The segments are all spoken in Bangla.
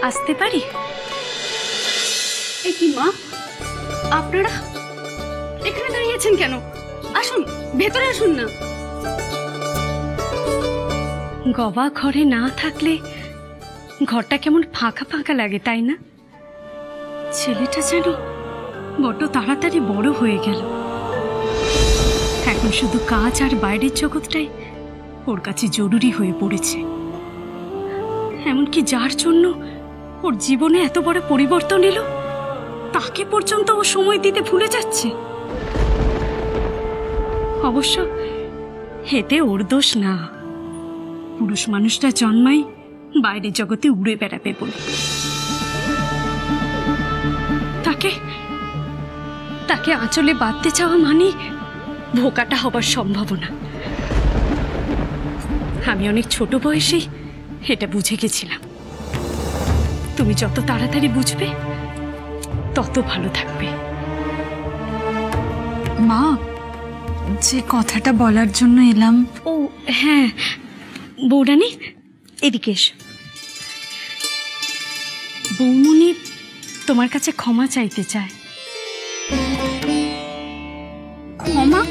আসতে পারি? এ কি মা, আপনারা এখানে দাঁড়িয়েছেন কেন? আসুন, ভেতরে আসুন না। গবা ঘরে না থাকলে ঘরটা কেমন ফাঁকা ফাঁকা লাগে, তাই না? ছেলেটা যেন বড্ড তাড়াতাড়ি বড় হয়ে গেল। এখন শুধু কাজ আর বাইরের জগৎটাই ওর কাছে জরুরি হয়ে পড়েছে। এমনকি যার জন্য ওর জীবনে এত বড় পরিবর্তন এলো, তাকে পর্যন্ত ও সময় দিতে ভুলে যাচ্ছে। অবশ্য এতে ওর দোষ না। পুরুষ মানুষটা জন্মাই বাইরের জগতে উড়ে বেড়াবে বলে। তাকে আঁচলে বাঁধতে চাওয়া মানে ভোকাটা হবার সম্ভাবনা। আমি অনেক ছোট বয়সেই এটা বুঝে গেছিলাম। তুমি যত তাড়াতাড়ি বুঝবে তত ভালো থাকবে। মা, যে কথাটা বলার জন্য এলাম। ও হ্যাঁ বৌরানী, এদিকে এসো। বৌমনি তোমার কাছে ক্ষমা চাইতে চায়। ক্ষমা?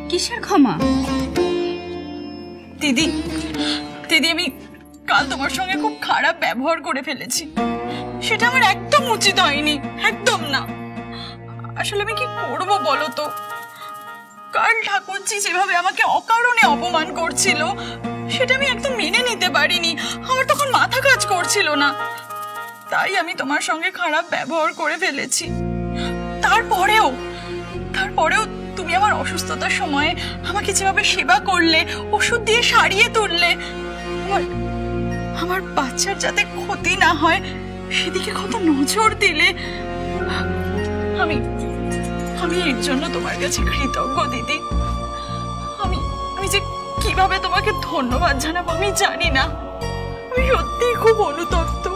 কিসের ক্ষমা? দিদি, আমি কাল তোমার সঙ্গে খুব খারাপ ব্যবহার করে ফেলেছি। সেটা আমার একদম উচিত হয়নি, একদম না। আসলে আমি কি করবো বলো তো? কাল ঠাকুরজি যেভাবে আমাকে অকারণে অপমান করছিল, সেটা আমি একদম মেনে নিতে পারিনি। আমার তখন মাথা কাজ করছিল না, তাই আমি তোমার সঙ্গে খারাপ ব্যবহার করে ফেলেছি। তারপরেও তুমি আমার অসুস্থতার সময় আমাকে যেভাবে সেবা করলে, ওষুধ দিয়ে সারিয়ে তুললে, আমার বাচ্চার যাতে ক্ষতি না হয় সেদিকে কত নজর দিলে, আমি এর জন্য তোমার কাছে কৃতজ্ঞ দিদি। আমি যে কিভাবে তোমাকে ধন্যবাদ জানাবো আমি জানি না। আমি সত্যিই খুব অনুতপ্ত।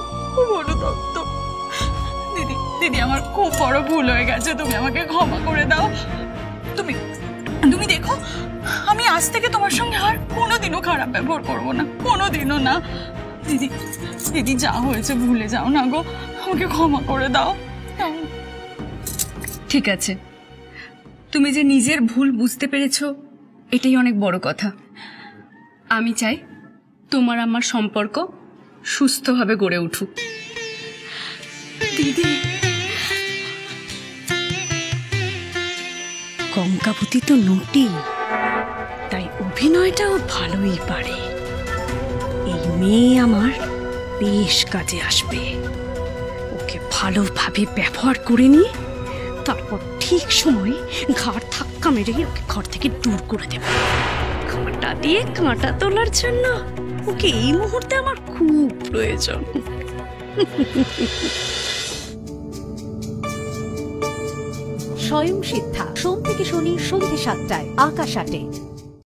দিদি, আমার খুব বড় ভুল হয়ে গেছে, তুমি আমাকে ক্ষমা করে দাও। তুমি দেখো, আমি আজ থেকে তোমার সঙ্গে আর কোনোদিনও খারাপ ব্যবহার করবো না, কোনোদিনও না। দিদি যা হয়েছে ভুলে যাও না গো, আমাকে ক্ষমা করে দাও। ঠিক আছে, তুমি যে নিজের ভুল বুঝতে পেরেছো এটাই অনেক বড় কথা। আমি চাই তোমার আমার সম্পর্ক সুস্থভাবে গড়ে উঠুক। দিদি, গঙ্গাবতী তো নটি, তাই অভিনয়টাও ভালোই পারে। এই মেয়ে আমার বেশ কাজে আসবে। ওকে ভালোভাবে ব্যবহার করে নিয়ে তারপর ঠিক সময় ঘাড় ধাক্কা মেরে ওকে ঘর থেকে দূর করে দেব। কাঁটা দিয়ে কাঁটা তোলার জন্য ওকে এই মুহূর্তে আমার খুব প্রয়োজন। স্বয়ং সিদ্ধা, সোম থেকে শনি সন্ধ্যে ৭টায়, আকাশ ৮-এ।